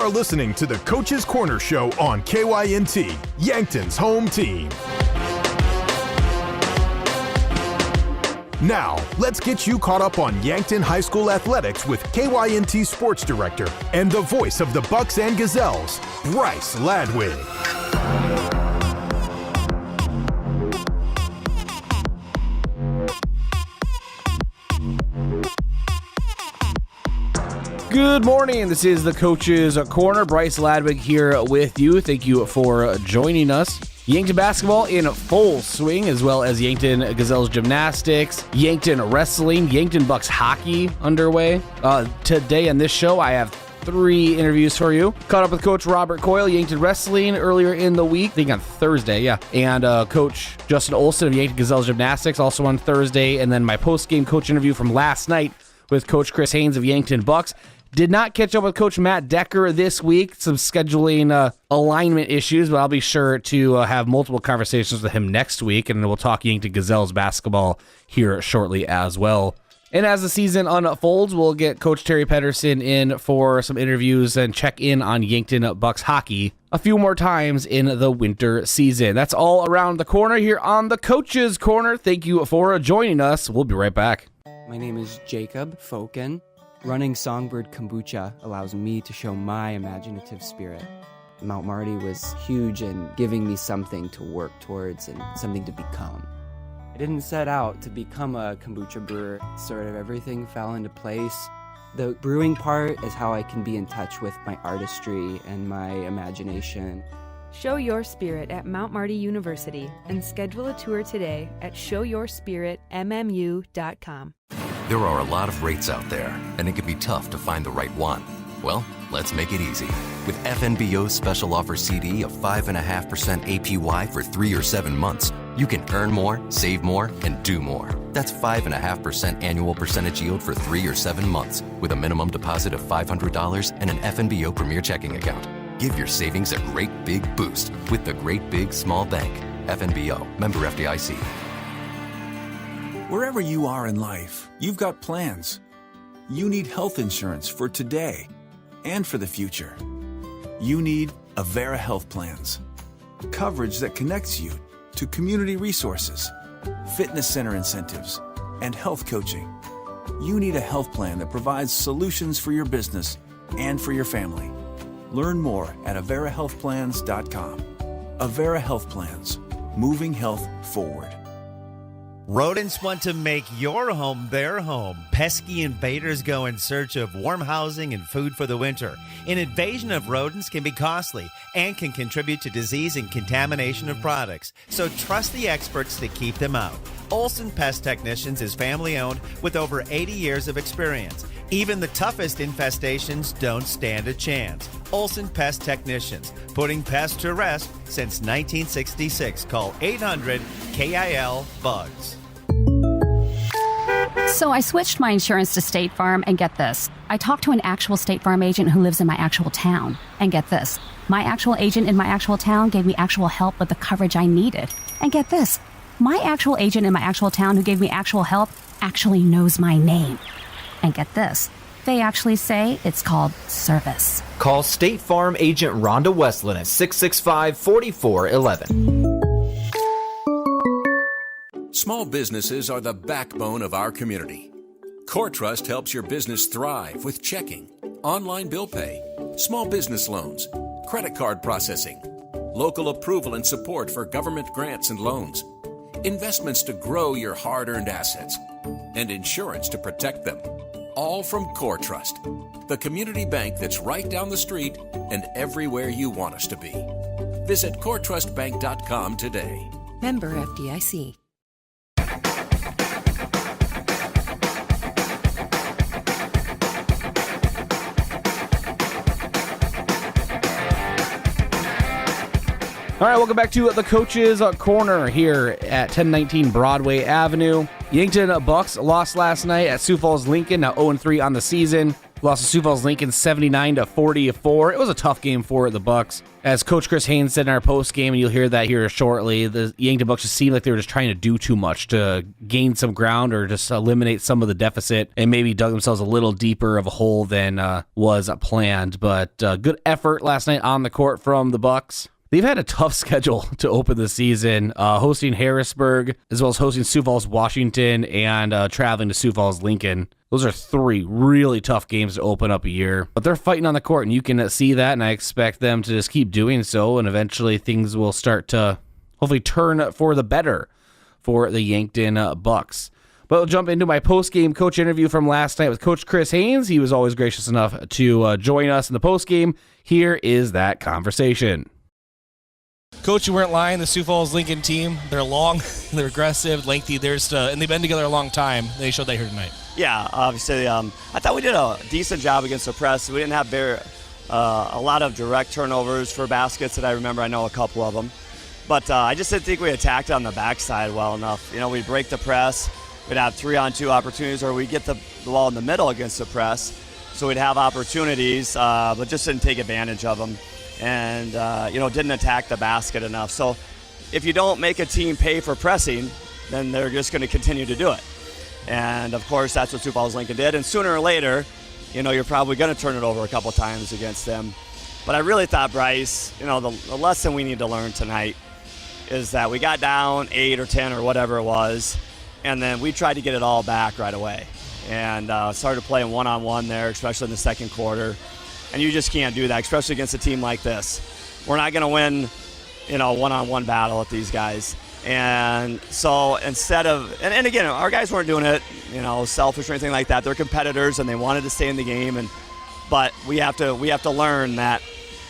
are listening to the Coach's Corner Show on KYNT, Yankton's home team. Now, let's get you caught up on Yankton High School athletics with KYNT Sports Director and the voice of the Bucks and Gazelles, Bryce Ladwig. Good morning. This is the Coach's Corner. Bryce Ladwig here with you. Thank you for joining us. Yankton basketball in full swing, as well as Yankton Gazelles gymnastics, Yankton wrestling, Yankton Bucks hockey underway. Today on this show, I have 3 interviews for you. Caught up with Coach Robert Coyle, Yankton wrestling, earlier in the week, I think on Thursday, and Coach Justin Olson of Yankton Gazelles gymnastics, also on Thursday, and then my post-game coach interview from last night with Coach Chris Haynes of Yankton Bucks. Did not catch up with Coach Matt Decker this week. Some scheduling alignment issues, but I'll be sure to have multiple conversations with him next week, and we'll talk Yankton Gazelles basketball here shortly as well. And as the season unfolds, we'll get Coach Terry Pedersen in for some interviews and check in on Yankton Bucks hockey a few more times in the winter season. That's all around the corner here on the Coach's Corner. Thank you for joining us. We'll be right back. My name is Jacob Foken. Running Songbird Kombucha allows me to show my imaginative spirit. Mount Marty was huge in giving me something to work towards and something to become. I didn't set out to become a kombucha brewer. Sort of everything fell into place. The brewing part is how I can be in touch with my artistry and my imagination. Show your spirit at Mount Marty University and schedule a tour today at showyourspiritmmu.com. There are a lot of rates out there, and it can be tough to find the right one. Well, let's make it easy. With FNBO's special offer CD of 5.5% APY for 3 or 7 months, you can earn more, save more, and do more. That's 5.5% annual percentage yield for 3 or 7 months with a minimum deposit of $500 and an FNBO Premier checking account. Give your savings a great big boost with the Great Big Small Bank. FNBO, member FDIC. Wherever you are in life, you've got plans. You need health insurance for today and for the future. You need Avera Health Plans. Coverage that connects you to community resources, fitness center incentives, and health coaching. You need a health plan that provides solutions for your business and for your family. Learn more at averahealthplans.com. Avera Health Plans, moving health forward. Rodents want to make your home their home. Pesky invaders go in search of warm housing and food for the winter. An invasion of rodents can be costly and can contribute to disease and contamination of products. So trust the experts to keep them out. Olson Pest Technicians is family-owned with over 80 years of experience. Even the toughest infestations don't stand a chance. Olson Pest Technicians, putting pests to rest since 1966. Call 800-KIL-BUGS. So I switched my insurance to State Farm, and get this. I talked to an actual State Farm agent who lives in my actual town. And get this. My actual agent in my actual town gave me actual help with the coverage I needed. And get this. My actual agent in my actual town who gave me actual help actually knows my name. And get this. They actually say it's called service. Call State Farm agent Rhonda Westland at 665-4411. Small businesses are the backbone of our community. CoreTrust helps your business thrive with checking, online bill pay, small business loans, credit card processing, local approval and support for government grants and loans, investments to grow your hard-earned assets, and insurance to protect them. All from CoreTrust, the community bank that's right down the street and everywhere you want us to be. Visit CoreTrustBank.com today. Member FDIC. All right, welcome back to the Coach's Corner here at 1019 Broadway Avenue. Yankton Bucks lost last night at Sioux Falls Lincoln, now 0-3 on the season. lost to Sioux Falls Lincoln 79-44. It was a tough game for the Bucks. As Coach Chris Haynes said in our post game, and you'll hear that here shortly, the Yankton Bucks just seemed like they were just trying to do too much to gain some ground or just eliminate some of the deficit and maybe dug themselves a little deeper of a hole than was planned. But good effort last night on the court from the Bucks. They've had a tough schedule to open the season, hosting Harrisburg, as well as hosting Sioux Falls, Washington, and traveling to Sioux Falls, Lincoln. Those are 3 really tough games to open up a year. But they're fighting on the court, and you can see that, and I expect them to just keep doing so, and eventually things will start to hopefully turn for the better for the Yankton Bucks. But we'll jump into my post-game coach interview from last night with Coach Chris Haynes. He was always gracious enough to join us in the post-game. Here is that conversation. Coach, you weren't lying. The Sioux Falls Lincoln team, they're long, they're aggressive, lengthy, and they've been together a long time. They showed that here tonight. Yeah, obviously, I thought we did a decent job against the press. We didn't have a lot of direct turnovers for baskets that I remember. I know a couple of them. But I just didn't think we attacked on the backside well enough. You know, we'd break the press. We'd have 3-on-2 opportunities, or we'd get the ball in the middle against the press. So we'd have opportunities, but just didn't take advantage of them. And, didn't attack the basket enough. So if you don't make a team pay for pressing, then they're just going to continue to do it. And, of course, that's what Sioux Falls Lincoln did. And sooner or later, you're probably going to turn it over a couple times against them. But I really thought, Bryce, the lesson we need to learn tonight is that we got down 8 or 10 or whatever it was, and then we tried to get it all back right away. And started playing one-on-one there, especially in the second quarter. And you just can't do that, especially against a team like this. We're not going to win, a one-on-one battle with these guys. And so instead of, and again, our guys weren't doing it, selfish or anything like that. They're competitors and they wanted to stay in the game. But we have to learn that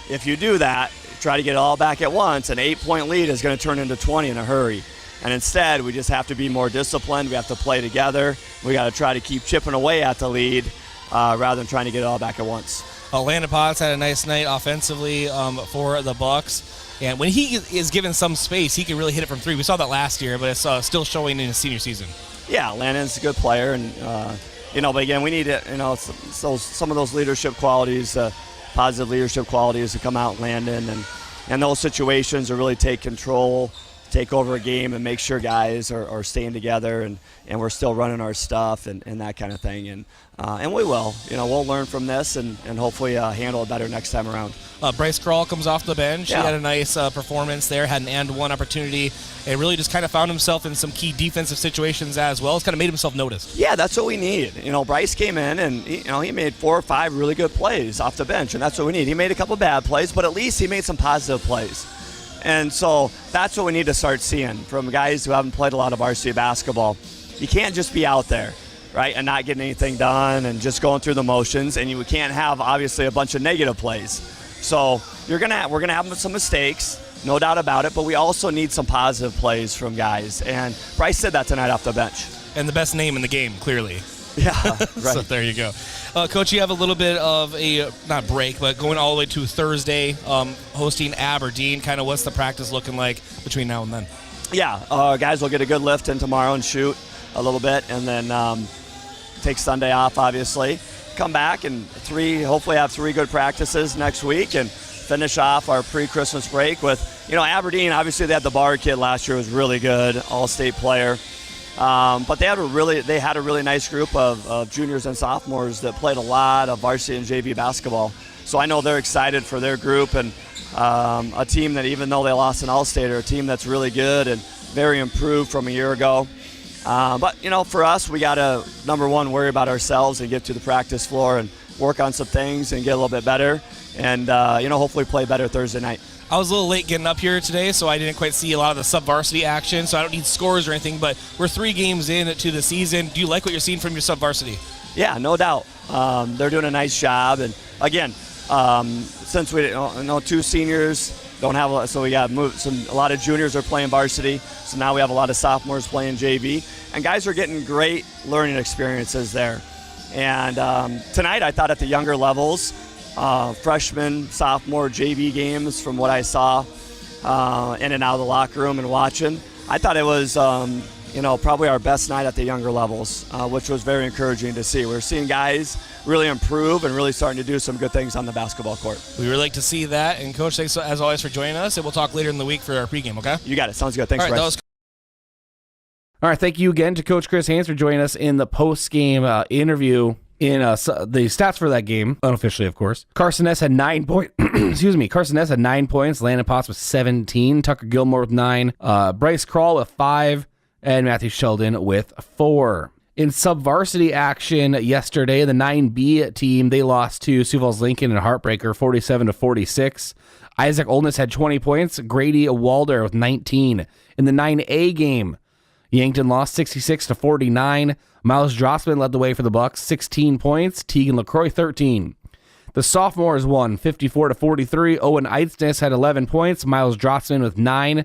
if you do that, try to get it all back at once, an 8-point lead is going to turn into 20 in a hurry. And instead, we just have to be more disciplined. We have to play together. We got to try to keep chipping away at the lead rather than trying to get it all back at once. Landon Potts had a nice night offensively for the Bucks. And when he is given some space, he can really hit it from 3. We saw that last year, but it's still showing in his senior season. Yeah, Landon's a good player, and but again, we need some of those leadership qualities, positive leadership qualities, to come out, Landon, and those situations to really take control, take over a game, and make sure guys are staying together and we're still running our stuff and that kind of thing. And we will. We'll learn from this and hopefully handle it better next time around. Bryce Krall comes off the bench. Yeah. He had a nice performance there, had an and-one opportunity, and really just kind of found himself in some key defensive situations as well. It's kind of made himself noticed. Yeah, that's what we need. Bryce came in and he made 4 or 5 really good plays off the bench, and that's what we need. He made a couple bad plays, but at least he made some positive plays. And so that's what we need to start seeing from guys who haven't played a lot of varsity basketball. You can't just be out there, right, and not getting anything done and just going through the motions, and you can't have, obviously, a bunch of negative plays. So we're gonna have some mistakes, no doubt about it, but we also need some positive plays from guys. And Bryce said that tonight off the bench. And the best name in the game, clearly. Yeah, right. So there you go. Coach, you have a little bit of a, not break, but going all the way to Thursday, hosting Aberdeen. Kind of what's the practice looking like between now and then? Yeah, guys will get a good lift in tomorrow and shoot a little bit, and then take Sunday off, obviously. Come back and hopefully have 3 good practices next week and finish off our pre-Christmas break with, Aberdeen, obviously they had the Bar kid last year, was really good, all-state player. But they had a really nice group of juniors and sophomores that played a lot of varsity and JV basketball. So I know they're excited for their group, and a team that, even though they lost an all-state, are a team that's really good and very improved from a year ago. But for us, we got to, number one, worry about ourselves and get to the practice floor and work on some things and get a little bit better and, hopefully play better Thursday night. I was a little late getting up here today, so I didn't quite see a lot of the sub-varsity action, so I don't need scores or anything, but we're 3 games into the season. Do you like what you're seeing from your sub-varsity? Yeah, no doubt. They're doing a nice job. And, again, since we 2 seniors don't have so we got a lot of juniors are playing varsity, so now we have a lot of sophomores playing JV. And guys are getting great learning experiences there. And tonight I thought at the younger levels, freshman, sophomore, JV games, from what I saw in and out of the locker room and watching, I thought it was probably our best night at the younger levels, which was very encouraging to see. We're seeing guys really improve and really starting to do some good things on the basketball court. We really like to see that. And Coach, thanks as always for joining us. And we'll talk later in the week for our pregame, okay? You got it. Sounds good. Thanks, all right, Bryce. All right, thank you again to Coach Chris Haynes for joining us in the post-game interview. In the stats for that game, unofficially, of course, Carson Ness had 9 points. Excuse me. Carson Ness had 9 points. Landon Potts with 17. Tucker Gilmore with 9. Bryce Krall with 5. And Matthew Sheldon with 4. In sub-varsity action yesterday, the 9B team, they lost to Sioux Falls Lincoln in a heartbreaker, 47-46. Isaac Oldness had 20 points. Grady Walder with 19. In the 9A game, Yankton lost 66-49. Miles Drossman led the way for the Bucks, 16 points. Tegan LaCroix, 13. The sophomores won 54-43. Owen Eidsness had 11 points. Miles Drossman with 9.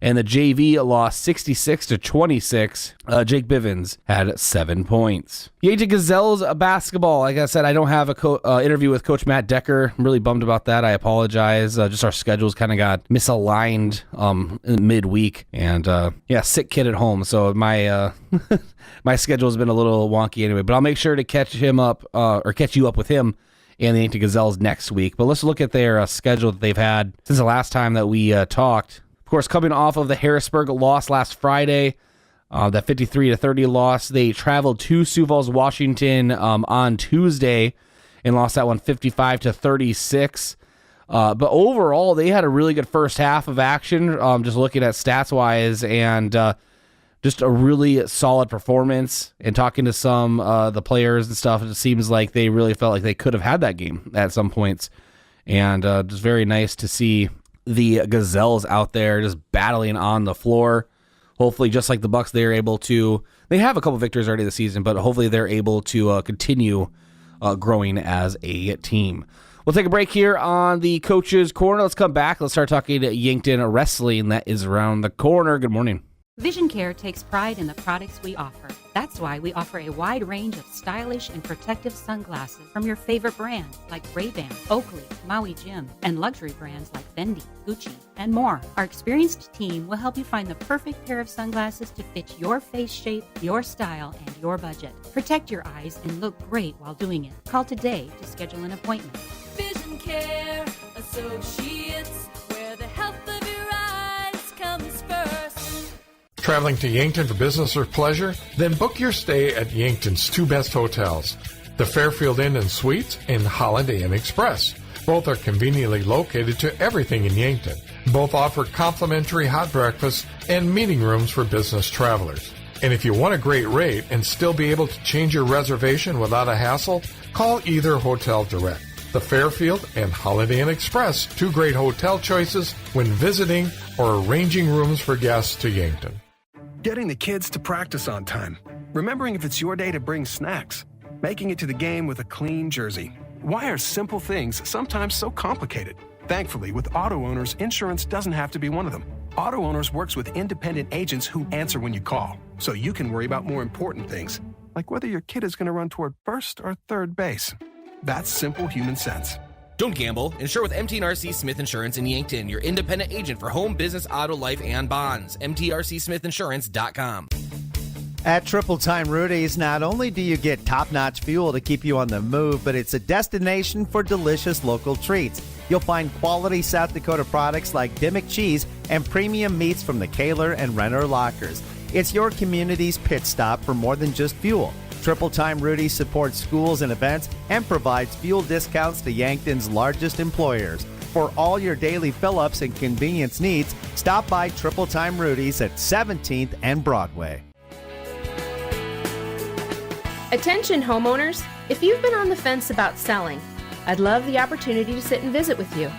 And the JV lost 66-26. Jake Bivens had 7 points. Yankton Gazelles basketball. Like I said, I don't have a interview with Coach Matt Decker. I'm really bummed about that. I apologize. Just our schedules kind of got misaligned in midweek. And sick kid at home. So my my schedule's been a little wonky anyway. But I'll make sure to catch him up or catch you up with him and the Yankton Gazelles next week. But let's look at their schedule that they've had since the last time that we talked. Of course, coming off of the Harrisburg loss last Friday, that 53-30 loss, they traveled to Sioux Falls, Washington on Tuesday and lost that one 55-36. But overall, they had a really good first half of action, just looking at stats-wise, and just a really solid performance. And talking to some the players and stuff, it seems like they really felt like they could have had that game at some points. And just very nice to see the Gazelles out there just battling on the floor. Hopefully, just like the Bucks, they have a couple victories already this season, but hopefully they're able to continue growing as a team. We'll take a break here on the Coach's Corner. Let's come back. Let's start talking Yankton wrestling. That is around the corner. Good morning. Vision Care takes pride in the products we offer. That's why we offer a wide range of stylish and protective sunglasses from your favorite brands like Ray-Ban, Oakley, Maui Jim, and luxury brands like Fendi, Gucci, and more. Our experienced team will help you find the perfect pair of sunglasses to fit your face shape, your style, and your budget. Protect your eyes and look great while doing it. Call today to schedule an appointment. Vision Care Associates, where the health of your eyes comes first. Traveling to Yankton for business or pleasure? Then book your stay at Yankton's two best hotels, the Fairfield Inn and Suites and Holiday Inn Express. Both are conveniently located to everything in Yankton. Both offer complimentary hot breakfast and meeting rooms for business travelers. And if you want a great rate and still be able to change your reservation without a hassle, call either hotel direct. The Fairfield and Holiday Inn Express, two great hotel choices when visiting or arranging rooms for guests to Yankton. Getting the kids to practice on time. Remembering if it's your day to bring snacks. Making it to the game with a clean jersey. Why are simple things sometimes so complicated? Thankfully, with Auto Owners, insurance doesn't have to be one of them. Auto Owners works with independent agents who answer when you call, so you can worry about more important things, like whether your kid is going to run toward first or third base. That's simple human sense. Don't gamble. Insure with MT&RC Smith Insurance in Yankton, your independent agent for home, business, auto, life, and bonds. MTRCSmithInsurance.com. At Triple Time Rudy's, not only do you get top-notch fuel to keep you on the move, but it's a destination for delicious local treats. You'll find quality South Dakota products like Dimmick cheese and premium meats from the Kaler and Renner lockers. It's your community's pit stop for more than just fuel. Triple Time Rudy's supports schools and events and provides fuel discounts to Yankton's largest employers. For all your daily fill-ups and convenience needs, stop by Triple Time Rudy's at 17th and Broadway. Attention homeowners, if you've been on the fence about selling, I'd love the opportunity to sit and visit with you.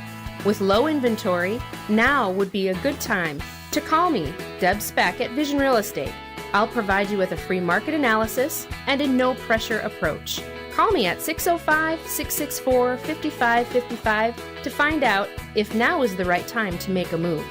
With low inventory, now would be a good time to call me, Deb Speck at Vision Real Estate. I'll provide you with a free market analysis and a no-pressure approach. Call me at 605-664-5555 to find out if now is the right time to make a move.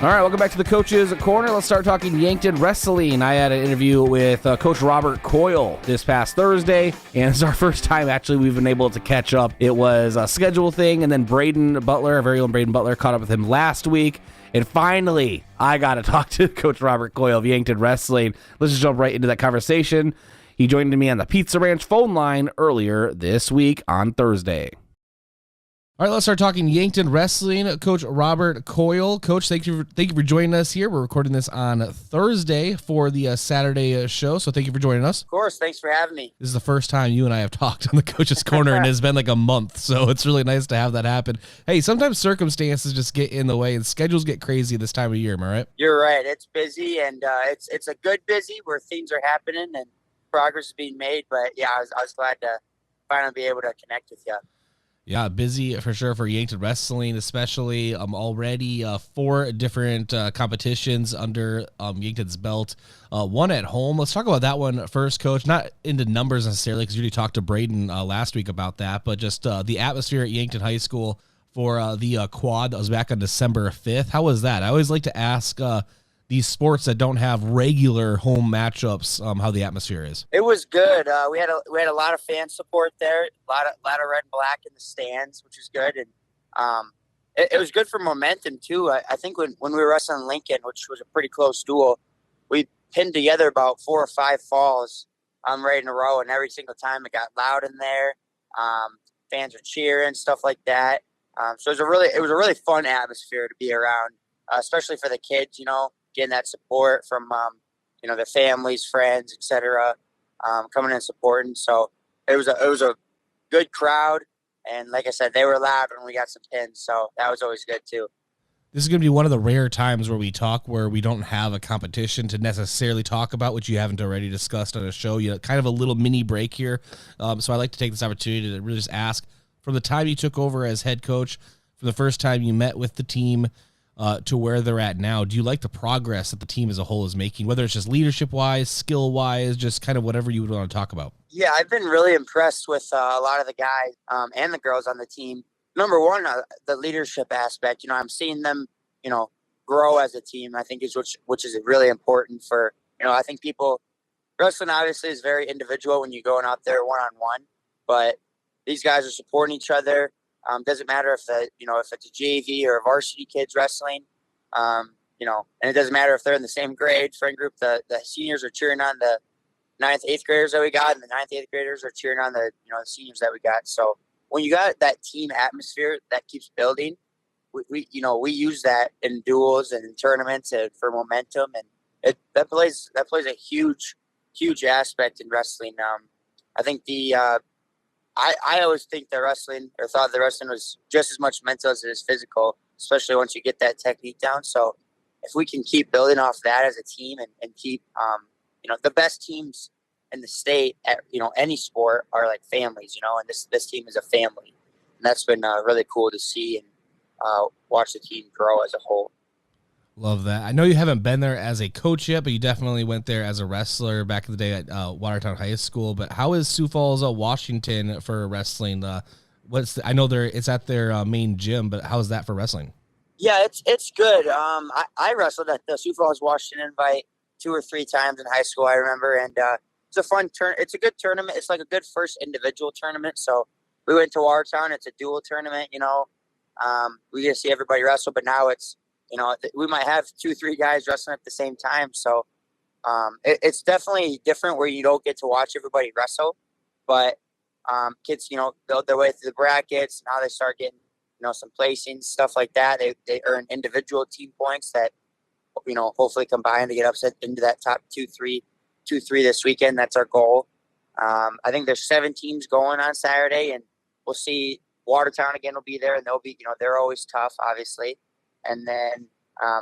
All right, welcome back to the Coaches Corner. Let's start talking Yankton Wrestling. I had an interview with Coach Robert Coyle this past Thursday, and it's our first time actually we've been able to catch up. It was a schedule thing, and then Braden Butler, our very own Braden Butler, caught up with him last week. And finally, I got to talk to Coach Robert Coyle of Yankton Wrestling. Let's just jump right into that conversation. He joined me on the Pizza Ranch phone line earlier this week on Thursday. All right, let's start talking Yankton Wrestling. Coach Robert Coyle. Coach, thank you for joining us here. We're recording this on Thursday for the Saturday show, so thank you for joining us. Of course, thanks for having me. This is the first time you and I have talked on the Coach's Corner, and it's been like a month, so it's really nice to have that happen. Hey, sometimes circumstances just get in the way, and schedules get crazy this time of year, am I right? You're right. It's busy, and it's a good busy where things are happening and progress is being made. But yeah, I was glad to finally be able to connect with you. Yeah, busy for sure for Yankton Wrestling, especially already 4 different competitions under Yankton's belt. One at home. Let's talk about that one first, Coach. Not into numbers necessarily, because you already talked to Braden last week about that, but just the atmosphere at Yankton High School for the quad that was back on December 5th. How was that? I always like to ask these sports that don't have regular home matchups, how the atmosphere is. It was good. We had a lot of fan support there, a lot of red and black in the stands, which is good, and it was good for momentum too. I think when we were wrestling Lincoln, which was a pretty close duel, we pinned together about 4 or 5 falls right in a row, and every single time it got loud in there. Fans were cheering, stuff like that. So it was a really fun atmosphere to be around, especially for the kids. Getting that support from, their families, friends, etc., coming in and supporting. So it was a good crowd. And like I said, they were loud when we got some pins. So that was always good too. This is going to be one of the rare times where we talk where we don't have a competition to necessarily talk about, which you haven't already discussed on a show. Kind of a little mini break here. So I'd like to take this opportunity to really just ask, from the time you took over as head coach, from the first time you met with the team, to where they're at now, do you like the progress that the team as a whole is making, whether it's just leadership-wise, skill-wise, just kind of whatever you would want to talk about? Yeah, I've been really impressed with a lot of the guys and the girls on the team. Number one, the leadership aspect. I'm seeing them, grow as a team. I think which is really important for, I think wrestling obviously is very individual when you're going out there one-on-one, but these guys are supporting each other. Doesn't matter if it's a JV or a varsity kids wrestling, and it doesn't matter if they're in the same grade, friend group. The seniors are cheering on the 9th, 8th graders that we got, and the 9th, 8th graders are cheering on the seniors that we got. So when you got that team atmosphere that keeps building, we use that in duels and in tournaments and for momentum, and that plays a huge aspect in wrestling. I think I always think that thought the wrestling was just as much mental as it is physical, especially once you get that technique down. So if we can keep building off that as a team and keep, the best teams in the state at, any sport are like families, and this team is a family. And that's been really cool to see and watch the team grow as a whole. Love that. I know you haven't been there as a coach yet, but you definitely went there as a wrestler back in the day at Watertown High School. But how is Sioux Falls, Washington for wrestling? I know it's at their main gym, but how is that for wrestling? Yeah, it's good. I wrestled at the Sioux Falls, Washington invite 2 or 3 times in high school, I remember, and it's a fun it's a good tournament. It's like a good first individual tournament. So we went to Watertown. It's a dual tournament. We get to see everybody wrestle, but now it's. We might have 2-3 guys wrestling at the same time. So it's definitely different where you don't get to watch everybody wrestle. But kids, build their way through the brackets. Now they start getting, some placings, stuff like that. They earn individual team points that, hopefully combine to get upset into that top 2-3 this weekend. That's our goal. I think there's 7 teams going on Saturday, and we'll see. Watertown again will be there, and they'll be, they're always tough, obviously. And then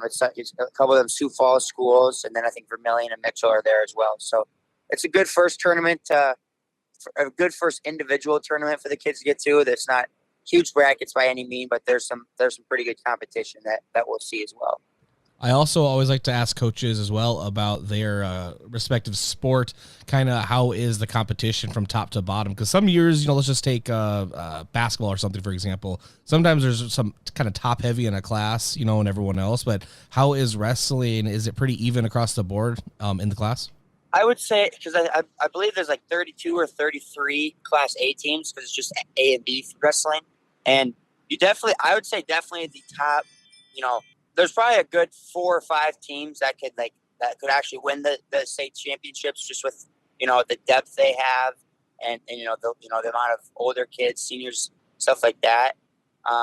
it's a couple of them Sioux Falls schools, and then I think Vermillion and Mitchell are there as well. So it's a good first tournament, a good first individual tournament for the kids to get to. There's not huge brackets by any means, but there's some pretty good competition that we'll see as well. I also always like to ask coaches as well about their respective sport, kind of how is the competition from top to bottom? Because some years, let's just take basketball or something, for example. Sometimes there's some kind of top heavy in a class, and everyone else. But how is wrestling? Is it pretty even across the board in the class? I would say, because I believe there's like 32 or 33 Class A teams, because it's just A and B wrestling. And I would say definitely the top, there's probably a good 4 or 5 teams that could actually win the state championships just with the depth they have and the amount of older kids, seniors, stuff like that.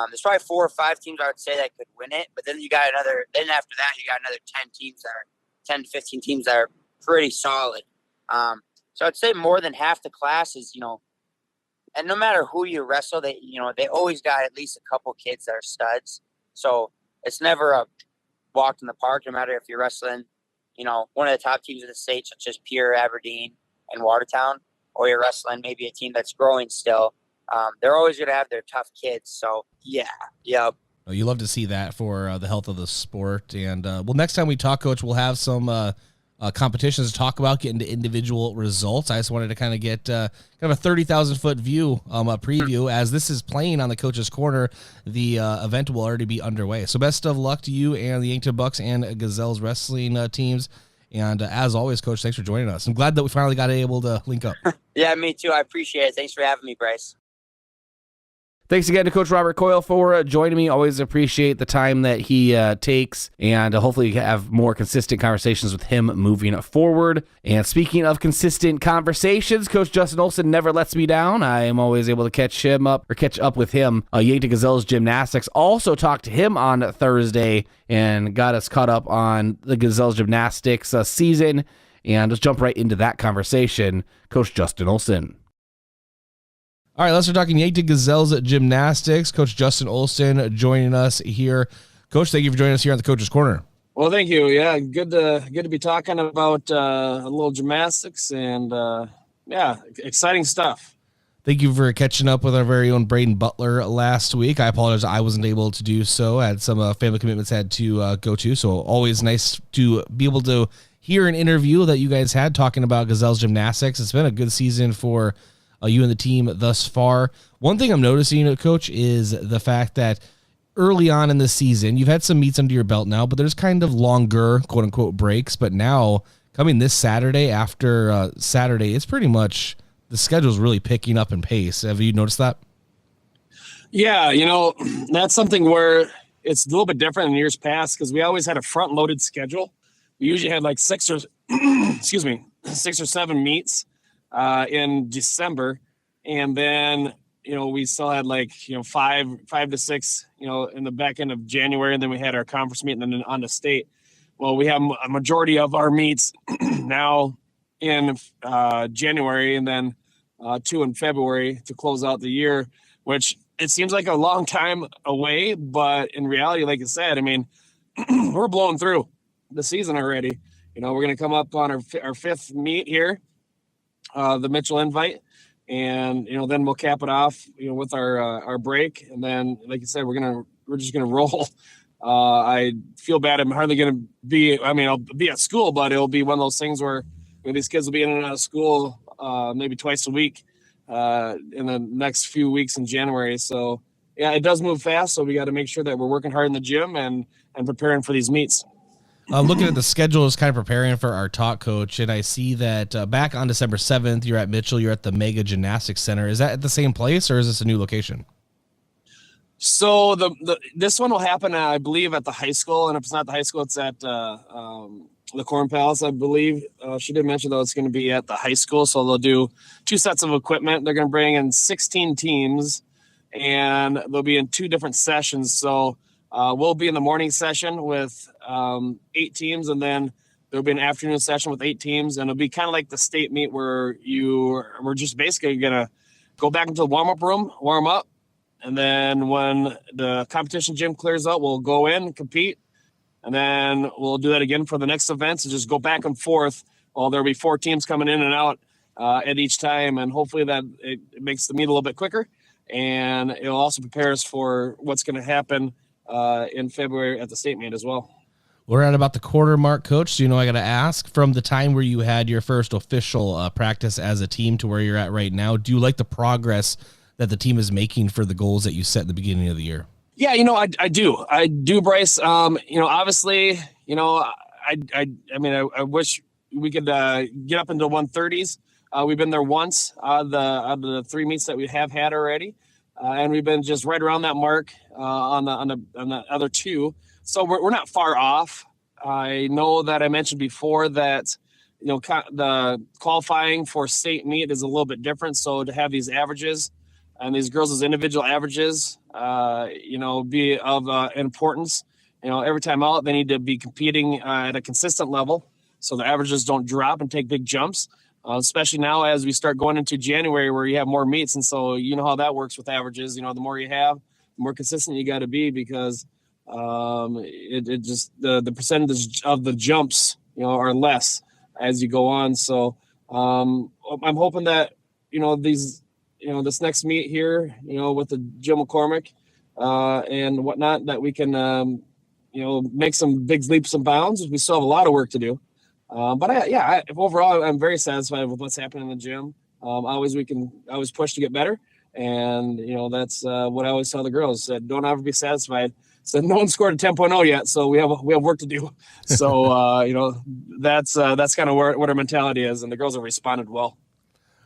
There's probably 4 or 5 teams I would say that could win it, but then after that you got another 10 to 15 teams that are pretty solid. So I'd say more than half the classes, and no matter who you wrestle, they always got at least a couple kids that are studs. So it's never a walk in the park, no matter if you're wrestling, one of the top teams in the state, such as Pierre, Aberdeen, and Watertown, or you're wrestling maybe a team that's growing still. They're always going to have their tough kids. So, yeah. You love to see that for the health of the sport. And, next time we talk, Coach, we'll have some competitions to talk about, get into individual results. I just wanted to kind of get kind of a 30,000-foot view, a preview. As this is playing on the Coach's Corner, the event will already be underway. So best of luck to you and the Yankton Bucks and Gazelles wrestling teams. And as always, Coach, thanks for joining us. I'm glad that we finally got able to link up. Yeah, me too. I appreciate it. Thanks for having me, Bryce. Thanks again to Coach Robert Coyle for joining me. Always appreciate the time that he takes, and hopefully have more consistent conversations with him moving forward. And speaking of consistent conversations, Coach Justin Olson never lets me down. I am always able to catch up with him. Yankton Gazelles Gymnastics also talked to him on Thursday and got us caught up on the Gazelles Gymnastics season. And let's jump right into that conversation. Coach Justin Olson. All right, let's start talking Yankton Gazelles Gymnastics. Coach Justin Olson joining us here. Coach, thank you for joining us here on the Coach's Corner. Well, thank you. Yeah, good to be talking about a little gymnastics and exciting stuff. Thank you for catching up with our very own Braden Butler last week. I apologize I wasn't able to do so. I had some family commitments I had to go to, so always nice to be able to hear an interview that you guys had talking about Gazelles Gymnastics. It's been a good season for you and the team thus far. One thing I'm noticing, Coach, is the fact that early on in the season, you've had some meets under your belt now, but there's kind of longer, quote-unquote, breaks. But now, coming this Saturday, after Saturday, it's pretty much the schedule's really picking up in pace. Have you noticed that? Yeah, that's something where it's a little bit different in years past because we always had a front-loaded schedule. We usually had like 6 or 7 meets in December, and then we still had like 5 to 6 in the back end of January, and then we had our conference meet and then on the state. Well, we have a majority of our meets now in January, and then 2 in February to close out the year, which it seems like a long time away, but in reality, like I said, I mean, we're blowing through the season already. We're going to come up on our 5th meet here, the Mitchell Invite, and then we'll cap it off with our break, and then like you said, we're just gonna roll. I feel bad. I'm hardly gonna be. I mean, I'll be at school, but it'll be one of those things where these kids will be in and out of school maybe twice a week in the next few weeks in January. So yeah, it does move fast. So we got to make sure that we're working hard in the gym and preparing for these meets. Looking at the schedule is kind of preparing for our talk, Coach, and I see that back on December 7th, you're at Mitchell, you're at the Mega Gymnastics Center. Is that at the same place, or is this a new location? So this one will happen, I believe, at the high school, and if it's not the high school, it's at the Corn Palace, I believe. She did mention, though, it's going to be at the high school, so they'll do 2 sets of equipment. They're going to bring in 16 teams, and they'll be in 2 different sessions, so we'll be in the morning session with 8 teams, and then there'll be an afternoon session with 8 teams, and it'll be kind of like the state meet where we're just basically going to go back into the warm-up room, warm up, and then when the competition gym clears out, we'll go in, compete, and then we'll do that again for the next events and just go back and forth. Well, there'll be 4 teams coming in and out at each time, and hopefully that it makes the meet a little bit quicker, and it'll also prepare us for what's going to happen in February at the state meet as well. We're at about the quarter mark, Coach. So, I got to ask, from the time where you had your first official practice as a team to where you're at right now, do you like the progress that the team is making for the goals that you set at the beginning of the year? Yeah, I do, Bryce. Obviously, I wish we could get up into 130s. We've been there once out of the 3 meets that we have had already, and we've been just right around that mark on the other 2. So we're not far off. I know that I mentioned before that the qualifying for state meet is a little bit different. So to have these averages and these girls as individual averages, be of importance. Every time out, they need to be competing at a consistent level, so the averages don't drop and take big jumps. Especially now as we start going into January, where you have more meets, and so you know how that works with averages. The more you have, the more consistent you got to be, because it just the percentage of the jumps are less as you go on. So I'm hoping that this next meet here, with the Jill McCormick and whatnot, that we can make some big leaps and bounds. We still have a lot of work to do, but overall I'm very satisfied with what's happening in the gym. We can always push to get better, and that's what I always tell the girls, that don't ever be satisfied. So no one scored a 10.0 yet, so we have work to do. So that's kind of what our mentality is, and the girls have responded well.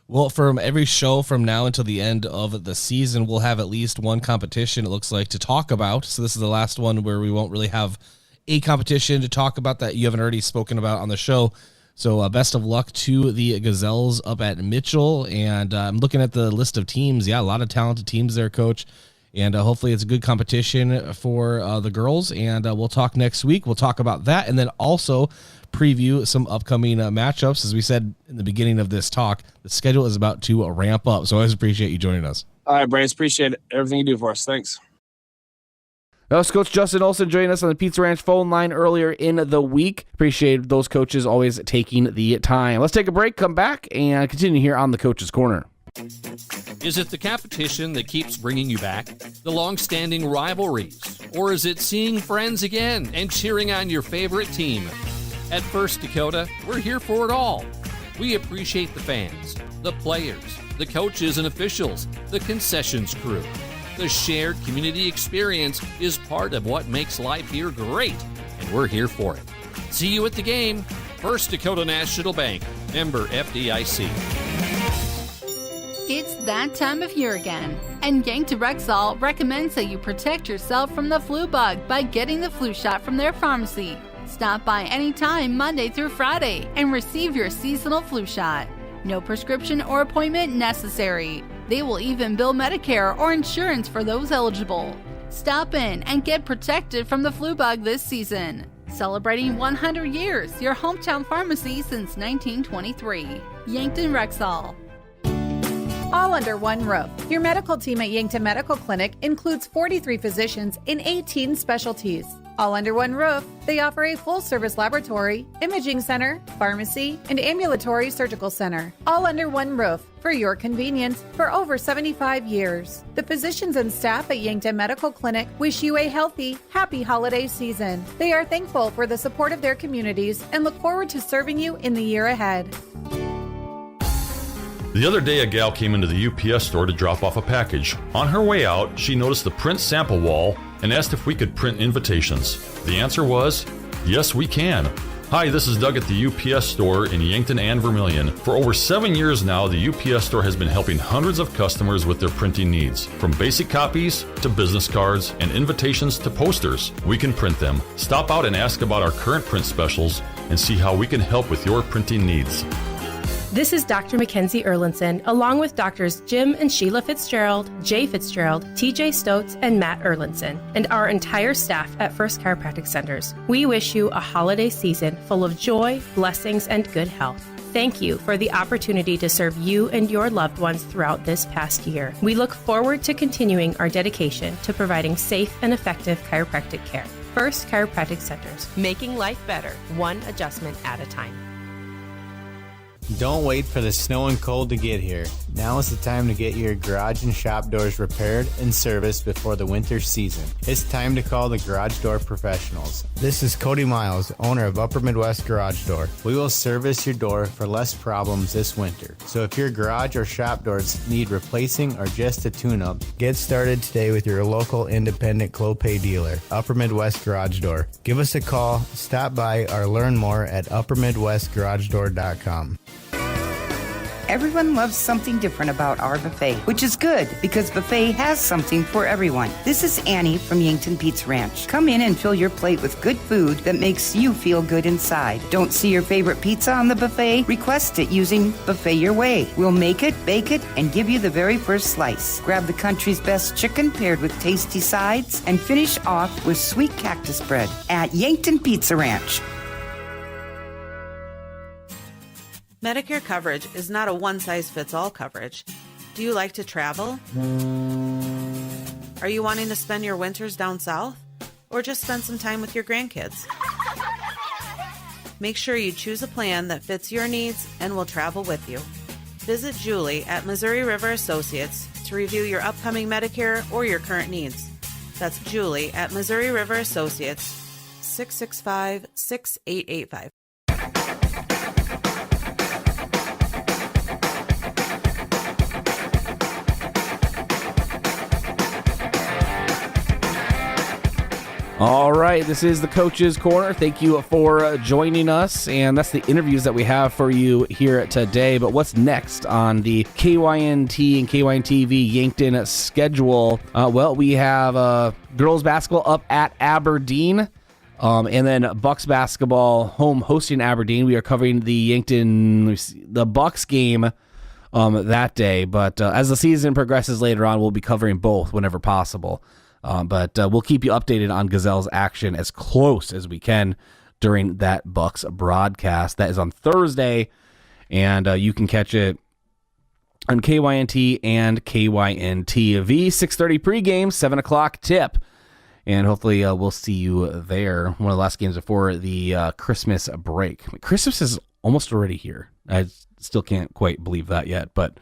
Well, from every show from now until the end of the season, we'll have at least one competition, it looks like, to talk about. So this is the last one where we won't really have a competition to talk about that you haven't already spoken about on the show. So best of luck to the Gazelles up at Mitchell. And I'm looking at the list of teams. Yeah, a lot of talented teams there, Coach. And hopefully it's a good competition for the girls. And we'll talk next week. We'll talk about that. And then also preview some upcoming matchups. As we said in the beginning of this talk, the schedule is about to ramp up. So I always appreciate you joining us. All right, Bryce. Appreciate everything you do for us. Thanks. That was Coach Justin Olson joining us on the Pizza Ranch phone line earlier in the week. Appreciate those coaches always taking the time. Let's take a break, come back, and continue here on the Coach's Corner. Is it the competition that keeps bringing you back? The long-standing rivalries? Or is it seeing friends again and cheering on your favorite team? At First Dakota, we're here for it all. We appreciate the fans, the players, the coaches and officials, the concessions crew. The shared community experience is part of what makes life here great, and we're here for it. See you at the game. First Dakota National Bank, member FDIC. It's that time of year again, and Yankton Rexall recommends that you protect yourself from the flu bug by getting the flu shot from their pharmacy. Stop by anytime Monday through Friday and receive your seasonal flu shot. No prescription or appointment necessary. They will even bill Medicare or insurance for those eligible. Stop in and get protected from the flu bug this season. Celebrating 100 years, your hometown pharmacy since 1923. Yankton Rexall. All under one roof. Your medical team at Yankton Medical Clinic includes 43 physicians in 18 specialties. All under one roof, they offer a full-service laboratory, imaging center, pharmacy, and ambulatory surgical center. All under one roof for your convenience for over 75 years. The physicians and staff at Yankton Medical Clinic wish you a healthy, happy holiday season. They are thankful for the support of their communities and look forward to serving you in the year ahead. The other day, a gal came into the UPS store to drop off a package. On her way out, she noticed the print sample wall and asked if we could print invitations. The answer was, yes, we can. Hi, this is Doug at the UPS store in Yankton and Vermilion. For over 7 years now, the UPS store has been helping hundreds of customers with their printing needs. From basic copies to business cards and invitations to posters, we can print them. Stop out and ask about our current print specials and see how we can help with your printing needs. This is Dr. Mackenzie Erlinson, along with Doctors Jim and Sheila Fitzgerald, Jay Fitzgerald, TJ Stotz, and Matt Erlinson, and our entire staff at First Chiropractic Centers. We wish you a holiday season full of joy, blessings, and good health. Thank you for the opportunity to serve you and your loved ones throughout this past year. We look forward to continuing our dedication to providing safe and effective chiropractic care. First Chiropractic Centers, making life better, one adjustment at a time. Don't wait for the snow and cold to get here. Now is the time to get your garage and shop doors repaired and serviced before the winter season. It's time to call the Garage Door Professionals. This is Cody Miles, owner of Upper Midwest Garage Door. We will service your door for less problems this winter. So if your garage or shop doors need replacing or just a tune-up, get started today with your local independent Clopay dealer, Upper Midwest Garage Door. Give us a call, stop by, or learn more at uppermidwestgaragedoor.com. Everyone loves something different about our buffet, which is good because buffet has something for everyone. This is Annie from Yankton Pizza Ranch. Come in and fill your plate with good food that makes you feel good inside. Don't see your favorite pizza on the buffet? Request it using Buffet Your Way. We'll make it, bake it, and give you the very first slice. Grab the country's best chicken paired with tasty sides and finish off with sweet cactus bread at Yankton Pizza Ranch. Medicare coverage is not a one-size-fits-all coverage. Do you like to travel? Are you wanting to spend your winters down south? Or just spend some time with your grandkids? Make sure you choose a plan that fits your needs and will travel with you. Visit Julie at Missouri River Associates to review your upcoming Medicare or your current needs. That's Julie at Missouri River Associates, 665-6885. All right, this is the Coach's Corner. Thank you for joining us, and that's the interviews that we have for you here today. But what's next on the KYNT and KYNTV Yankton schedule? Well, we have girls basketball up at Aberdeen, and then Bucks basketball home hosting Aberdeen. We are covering the the Bucks game that day, but as the season progresses later on, we'll be covering both whenever possible. But we'll keep you updated on Gazelles action as close as we can during that Bucks broadcast. That is on Thursday, and you can catch it on KYNT and KYNTV. 6:30 pregame, 7 o'clock tip, and hopefully we'll see you there. One of the last games before the Christmas break. Christmas is almost already here. I still can't quite believe that yet, but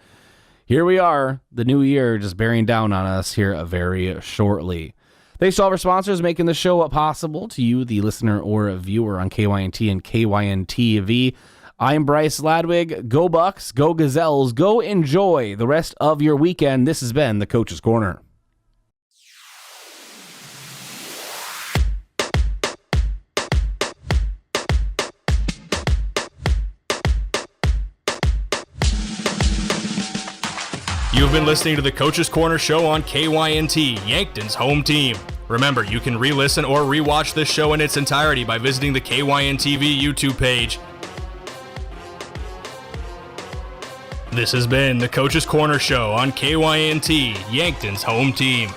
here we are, the new year just bearing down on us here very shortly. Thanks to all of our sponsors making the show possible, to you, the listener or viewer on KYNT and KYNTV. I'm Bryce Ladwig. Go Bucks, go Gazelles, go enjoy the rest of your weekend. This has been the Coach's Corner. You've been listening to the Coach's Corner show on KYNT, Yankton's home team. Remember, you can re-listen or re-watch this show in its entirety by visiting the KYNTV YouTube page. This has been the Coach's Corner show on KYNT, Yankton's home team.